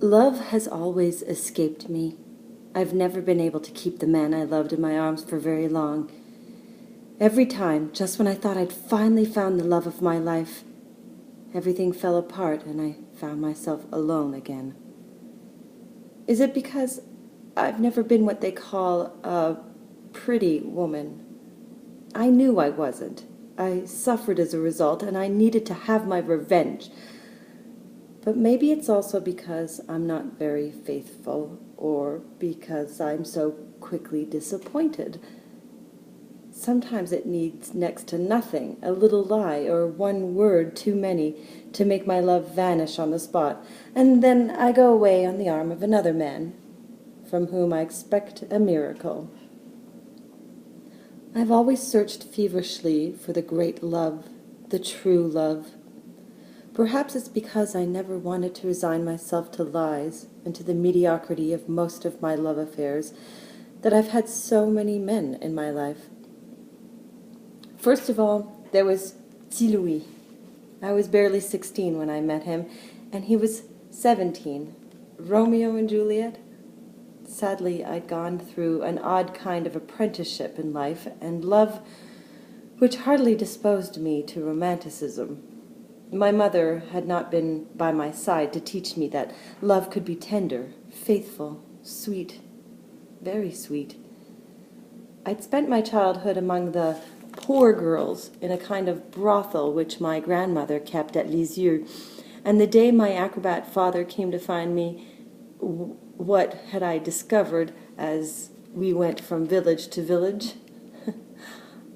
Love has always escaped me. I've never been able to keep the man I loved in my arms for very long. Every time, just when I thought I'd finally found the love of my life, everything fell apart and I found myself alone again. Is it because I've never been what they call a pretty woman? I knew I wasn't. I suffered as a result, and I needed to have my revenge. But maybe it's also because I'm not very faithful, or because I'm so quickly disappointed. Sometimes it needs next to nothing, a little lie or one word too many, to make my love vanish on the spot, and then I go away on the arm of another man, from whom I expect a miracle. I've always searched feverishly for the great love, the true love. Perhaps it's because I never wanted to resign myself to lies and to the mediocrity of most of my love affairs that I've had so many men in my life. First of all, there was Louis. I was barely 16 when I met him, and he was 17. Romeo and Juliet? Sadly, I'd gone through an odd kind of apprenticeship in life, and love which hardly disposed me to romanticism. My mother had not been by my side to teach me that love could be tender, faithful, sweet, very sweet. I'd spent my childhood among the poor girls in a kind of brothel which my grandmother kept at Lisieux, and the day my acrobat father came to find me, what had I discovered as we went from village to village?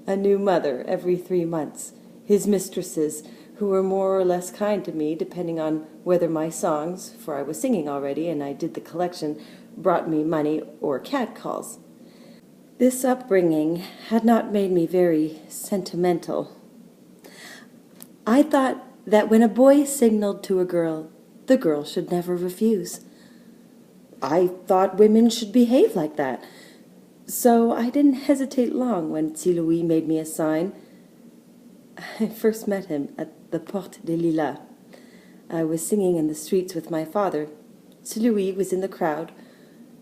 A new mother every 3 months, his mistresses, who were more or less kind to me, depending on whether my songs, for I was singing already and I did the collection, brought me money or catcalls. This upbringing had not made me very sentimental. I thought that when a boy signaled to a girl, the girl should never refuse. I thought women should behave like that. So I didn't hesitate long when Louis made me a sign. I first met him at the Porte des Lilas. I was singing in the streets with my father. Louis was in the crowd,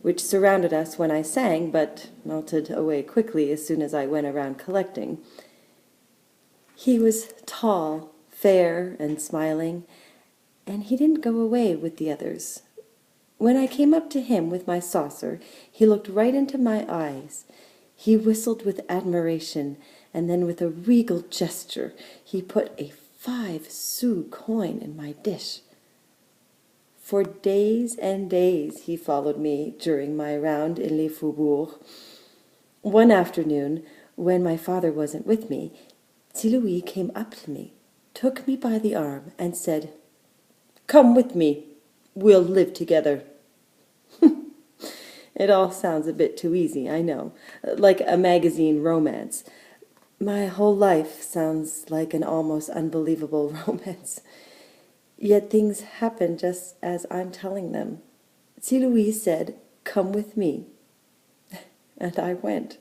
which surrounded us when I sang, but melted away quickly as soon as I went around collecting. He was tall, fair, and smiling, and he didn't go away with the others. When I came up to him with my saucer, he looked right into my eyes. He whistled with admiration, and then with a regal gesture, he put a 5-sou coin in my dish. For days and days he followed me during my round in les faubourgs. One afternoon, when my father wasn't with me, Louis came up to me, took me by the arm, and said, "Come with me. We'll live together." It all sounds a bit too easy, I know, like a magazine romance. My whole life sounds like an almost unbelievable romance. Yet things happen just as I'm telling them. Louis said, "Come with me." And I went.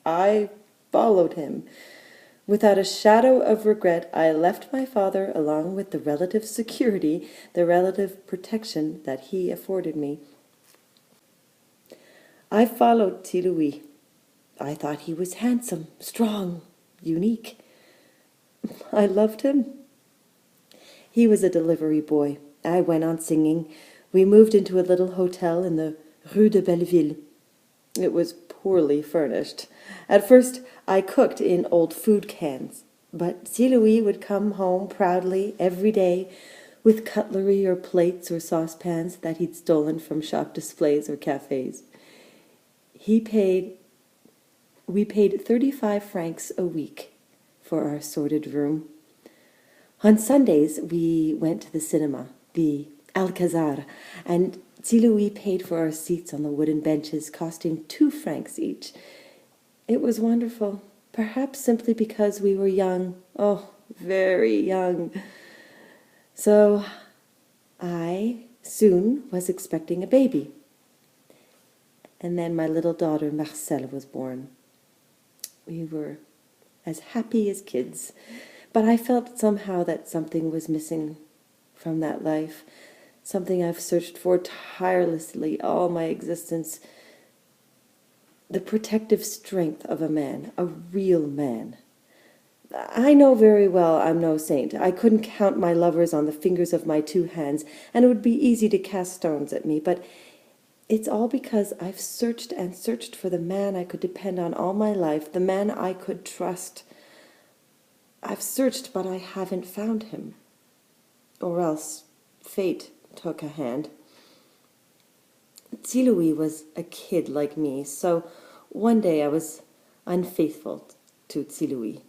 I followed him. Without a shadow of regret, I left my father along with the relative security, the relative protection that he afforded me. I followed Louis. I thought he was handsome, strong, unique. I loved him. He was a delivery boy. I went on singing. We moved into a little hotel in the Rue de Belleville. It was poorly furnished. At first, I cooked in old food cans, but Louis would come home proudly every day with cutlery or plates or saucepans that he'd stolen from shop displays or cafes. We paid 35 francs a week for our sordid room. On Sundays, we went to the cinema, the Alcazar, and Louis paid for our seats on the wooden benches, costing 2 francs each. It was wonderful, perhaps simply because we were young, oh, very young. So I soon was expecting a baby. And then my little daughter Marcelle was born. We were as happy as kids, but I felt somehow that something was missing from that life, something I've searched for tirelessly all my existence. The protective strength of a man, a real man. I know very well I'm no saint. I couldn't count my lovers on the fingers of my two hands, and it would be easy to cast stones at me, but it's all because I've searched and searched for the man I could depend on all my life, the man I could trust. I've searched, but I haven't found him. Or else fate took a hand. Louis was a kid like me, so one day I was unfaithful to Louis,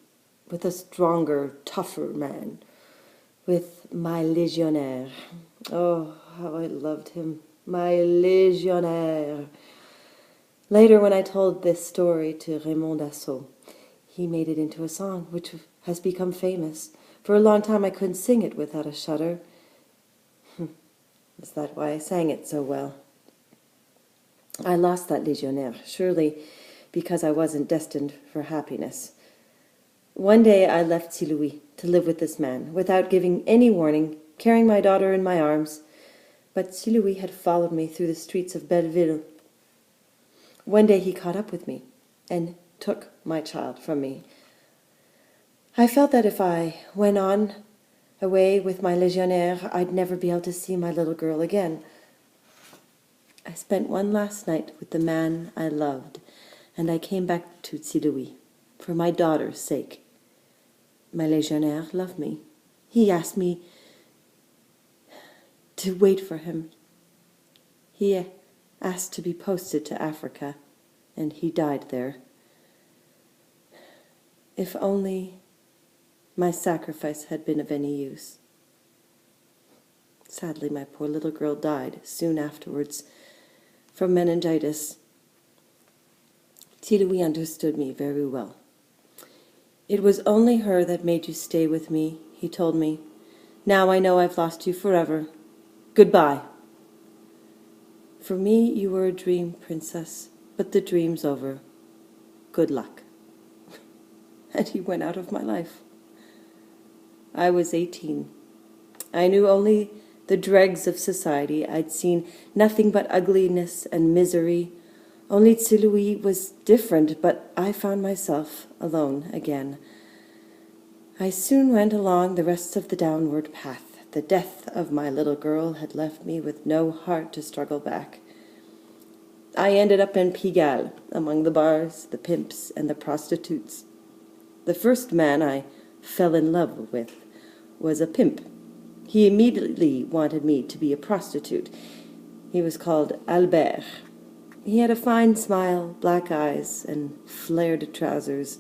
with a stronger, tougher man, with my légionnaire. Oh, how I loved him, my légionnaire. Later, when I told this story to Raymond Dassault, he made it into a song, which has become famous. For a long time I couldn't sing it without a shudder. Is that why I sang it so well? I lost that légionnaire, surely because I wasn't destined for happiness. One day I left Louis to live with this man, without giving any warning, carrying my daughter in my arms. But Louis had followed me through the streets of Belleville. One day he caught up with me and took my child from me. I felt that if I went on away with my légionnaire, I'd never be able to see my little girl again. I spent one last night with the man I loved, and I came back to Louis for my daughter's sake. My légionnaire loved me. He asked me to wait for him. He asked to be posted to Africa, and he died there. If only my sacrifice had been of any use. Sadly, my poor little girl died soon afterwards from meningitis. Louis understood me very well. It was only her that made you stay with me, he told me. Now I know I've lost you forever. Goodbye. For me, you were a dream, princess, but the dream's over. Good luck. And he went out of my life. I was 18. I knew only the dregs of society. I'd seen nothing but ugliness and misery. Only Louis was different, but I found myself alone again. I soon went along the rest of the downward path. The death of my little girl had left me with no heart to struggle back. I ended up in Pigalle, among the bars, the pimps, and the prostitutes. The first man I fell in love with was a pimp. He immediately wanted me to be a prostitute. He was called Albert. He had a fine smile, black eyes, and flared trousers.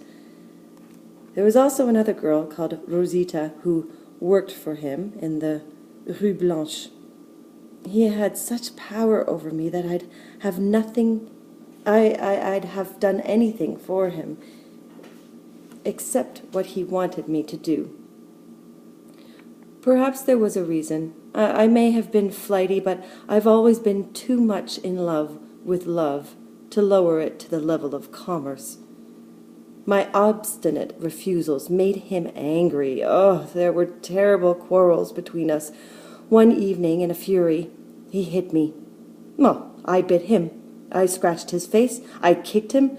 There was also another girl called Rosita who worked for him in the Rue Blanche. He had such power over me that I'd have done anything for him except what he wanted me to do. Perhaps there was a reason. I may have been flighty, but I've always been too much in love with love to lower it to the level of commerce. My obstinate refusals made him angry. Oh, there were terrible quarrels between us. One evening, in a fury, he hit me. Well, I bit him. I scratched his face. I kicked him.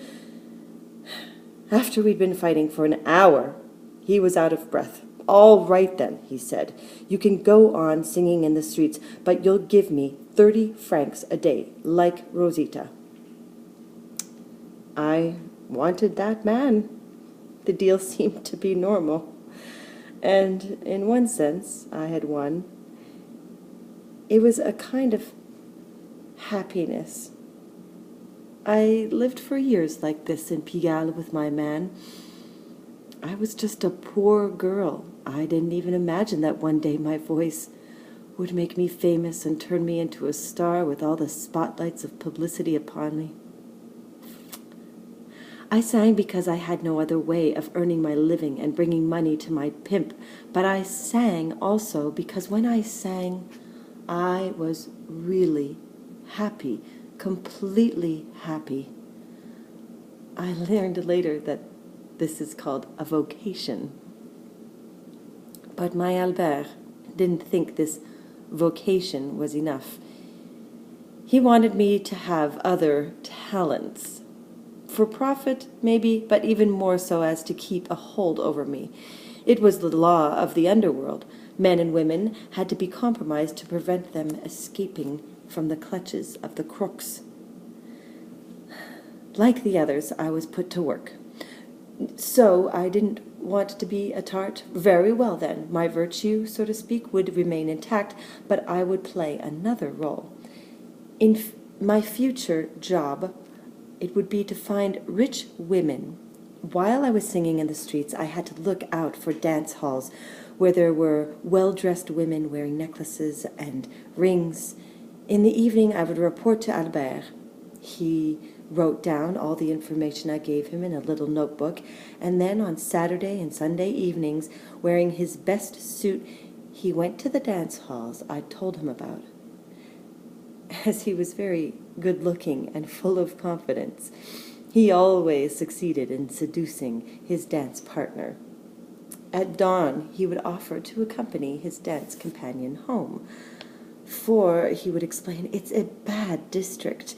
After we'd been fighting for an hour, he was out of breath. All right then, he said. You can go on singing in the streets, but you'll give me 30 francs a day, like Rosita. I wanted that man. The deal seemed to be normal. And in one sense, I had won. It was a kind of happiness. I lived for years like this in Pigalle with my man. I was just a poor girl. I didn't even imagine that one day my voice would make me famous and turn me into a star with all the spotlights of publicity upon me. I sang because I had no other way of earning my living and bringing money to my pimp, but I sang also because when I sang, I was really happy, completely happy. I learned later that this is called a vocation. But my Albert didn't think this vocation was enough. He wanted me to have other talents. For profit, maybe, but even more so as to keep a hold over me. It was the law of the underworld. Men and women had to be compromised to prevent them escaping from the clutches of the crooks. Like the others, I was put to work. So I didn't want to be a tart? Very well, then. My virtue, so to speak, would remain intact, but I would play another role. In my future job, it would be to find rich women. While I was singing in the streets, I had to look out for dance halls where there were well-dressed women wearing necklaces and rings. In the evening, I would report to Albert. He wrote down all the information I gave him in a little notebook, and then on Saturday and Sunday evenings, wearing his best suit, he went to the dance halls I'd told him about. As he was very good-looking and full of confidence, he always succeeded in seducing his dance partner. At dawn, he would offer to accompany his dance companion home, for, he would explain, it's a bad district.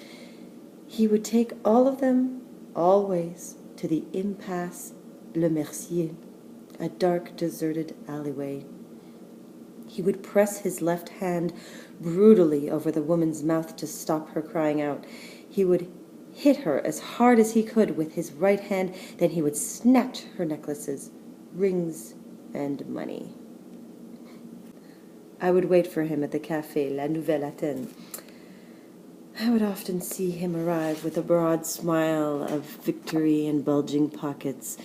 He would take all of them, always, to the Impasse Le Mercier, a dark, deserted alleyway. He would press his left hand brutally over the woman's mouth to stop her crying out. He would hit her as hard as he could with his right hand, then he would snatch her necklaces, rings, and money. I would wait for him at the café La Nouvelle Athènes. I would often see him arrive with a broad smile of victory and bulging pockets.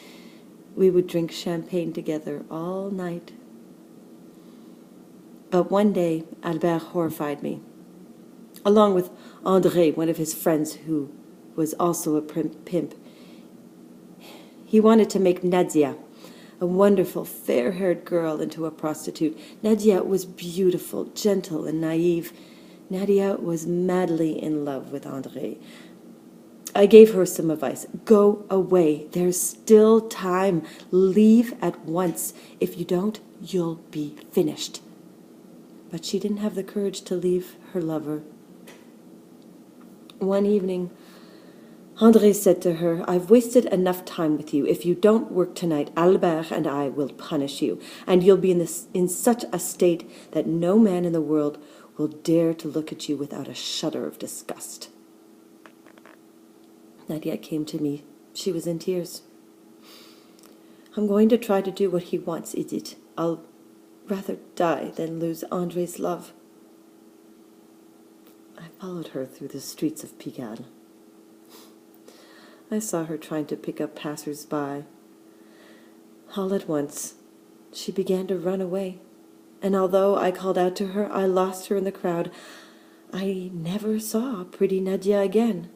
We would drink champagne together all night. But one day, Albert horrified me, along with André, one of his friends who was also a pimp. He wanted to make Nadia, a wonderful, fair-haired girl, into a prostitute. Nadia was beautiful, gentle, and naive. Nadia was madly in love with André. I gave her some advice. Go away. There's still time. Leave at once. If you don't, you'll be finished. But she didn't have the courage to leave her lover. One evening, André said to her, I've wasted enough time with you. If you don't work tonight, Albert and I will punish you, and you'll be in such a state that no man in the world will dare to look at you without a shudder of disgust. Nadia came to me. She was in tears. I'm going to try to do what he wants, Edith. I'll rather die than lose André's love. I followed her through the streets of Pigalle. I saw her trying to pick up passers-by. All at once, she began to run away, and although I called out to her, I lost her in the crowd. I never saw pretty Nadia again.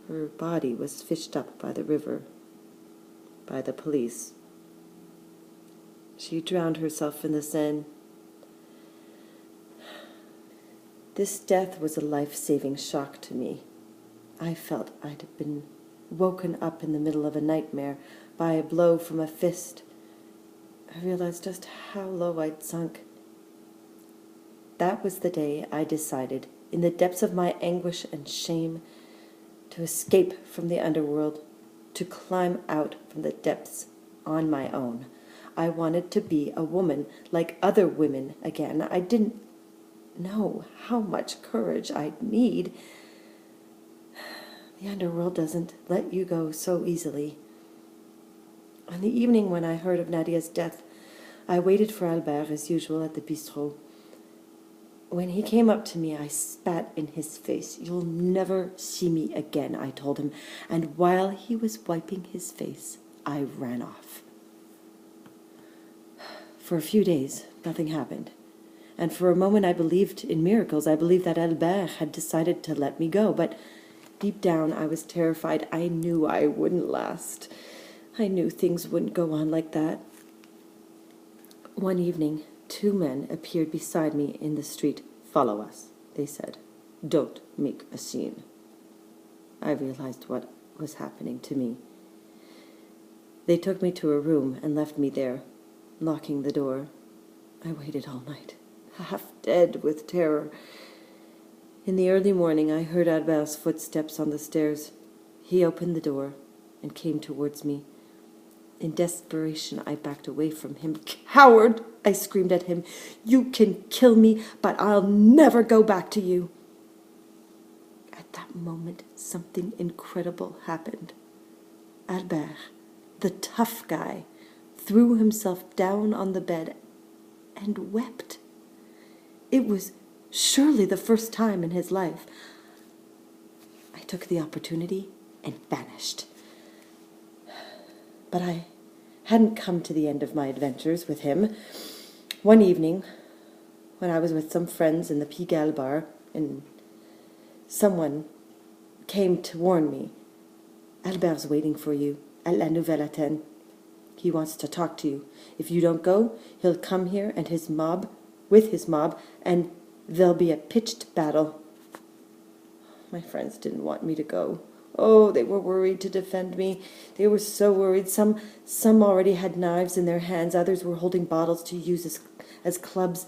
Her body was fished up by the river, by the police. She drowned herself in the Seine. This death was a life-saving shock to me. I felt I'd been woken up in the middle of a nightmare by a blow from a fist. I realized just how low I'd sunk. That was the day I decided, in the depths of my anguish and shame, to escape from the underworld, to climb out from the depths on my own. I wanted to be a woman like other women again. I didn't know how much courage I'd need. The underworld doesn't let you go so easily. On the evening when I heard of Nadia's death, I waited for Albert as usual at the bistrot. When he came up to me, I spat in his face. You'll never see me again, I told him, and while he was wiping his face, I ran off. For a few days, nothing happened, and for a moment I believed in miracles. I believed that Albert had decided to let me go, but deep down I was terrified. I knew I wouldn't last. I knew things wouldn't go on like that. One evening, 2 men appeared beside me in the street. Follow us, they said. Don't make a scene. I realized what was happening to me. They took me to a room and left me there, locking the door. I waited all night. half dead with terror. In the early morning, I heard Albert's footsteps on the stairs. He opened the door and came towards me. In desperation, I backed away from him. "Coward!" I screamed at him. "You can kill me, but I'll never go back to you." At that moment, something incredible happened. Albert, the tough guy, threw himself down on the bed and wept. It was surely the first time in his life. I took the opportunity and vanished. But I hadn't come to the end of my adventures with him. One evening, when I was with some friends in the Pigalle bar, and someone came to warn me, "Albert's waiting for you at La Nouvelle Athènes. He wants to talk to you. If you don't go, he'll come here and with his mob, and there'll be a pitched battle." My friends didn't want me to go. Oh, they were worried to defend me. They were so worried. Some already had knives in their hands. Others were holding bottles to use as clubs.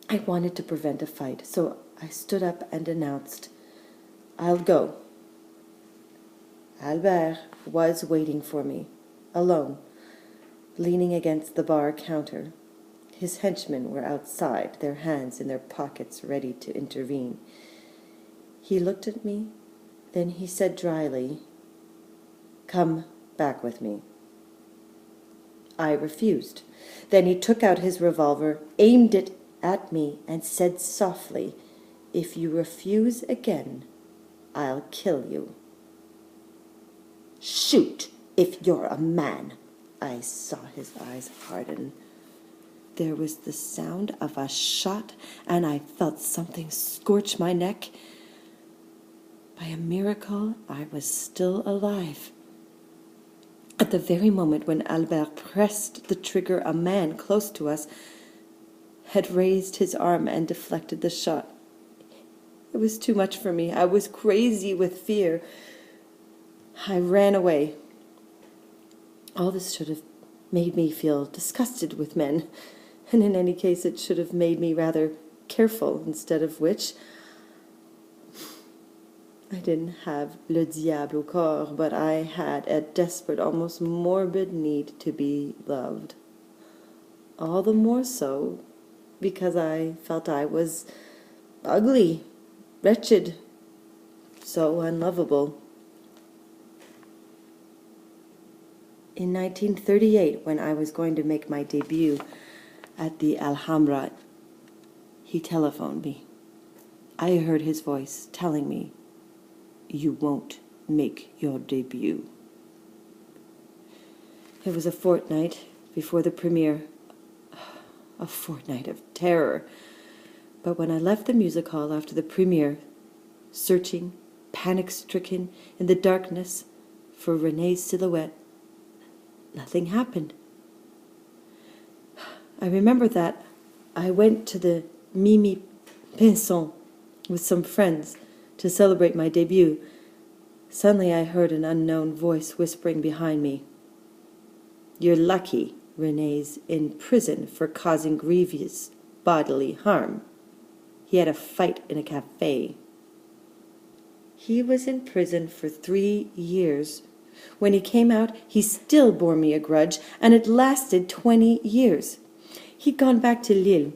I wanted to prevent a fight, so I stood up and announced, "I'll go." Albert was waiting for me, alone, leaning against the bar counter. His henchmen were outside, their hands in their pockets, ready to intervene. He looked at me, then he said dryly, "Come back with me." I refused. Then he took out his revolver, aimed it at me, and said softly, "If you refuse again, I'll kill you." "Shoot, if you're a man." I saw his eyes harden. There was the sound of a shot, and I felt something scorch my neck. By a miracle, I was still alive. At the very moment when Albert pressed the trigger, a man close to us had raised his arm and deflected the shot. It was too much for me. I was crazy with fear. I ran away. All this should have made me feel disgusted with men, and in any case it should have made me rather careful, instead of which I didn't have le diable au corps, but I had a desperate, almost morbid need to be loved. All the more so because I felt I was ugly, wretched, so unlovable. In 1938, when I was going to make my debut at the Alhambra, he telephoned me. I heard his voice telling me, "You won't make your debut." It was a fortnight before the premiere, a fortnight of terror. But when I left the music hall after the premiere, searching, panic-stricken in the darkness for René's silhouette, nothing happened. I remember that I went to the Mimi Pinson with some friends to celebrate my debut. Suddenly I heard an unknown voice whispering behind me, "You're lucky René's in prison for causing grievous bodily harm. He had a fight in a cafe." He was in prison for 3 years. When he came out, he still bore me a grudge, and it lasted 20 years. He'd gone back to Lille.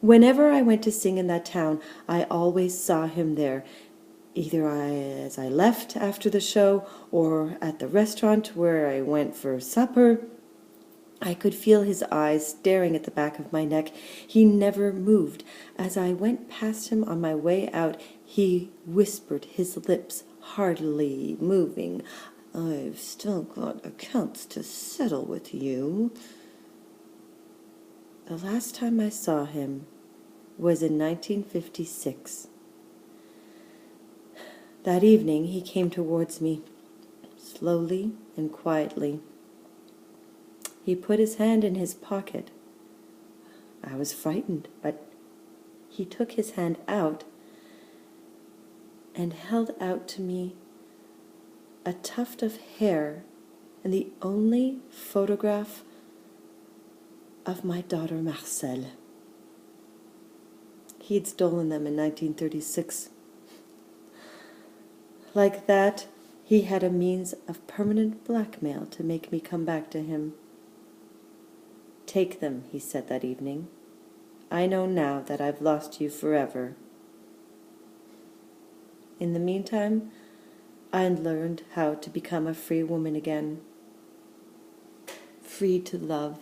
Whenever I went to sing in that town, I always saw him there, either as I left after the show or at the restaurant where I went for supper. I could feel his eyes staring at the back of my neck. He never moved. As I went past him on my way out, he whispered, his lips hardly moving, "I've still got accounts to settle with you." The last time I saw him was in 1956. That evening he came towards me, slowly and quietly. He put his hand in his pocket. I was frightened, but he took his hand out and held out to me a tuft of hair and the only photograph of my daughter Marcelle. He had stolen them in 1936. Like that, he had a means of permanent blackmail to make me come back to him. "Take them," he said that evening. "I know now that I've lost you forever." In the meantime, I learned how to become a free woman again, free to love.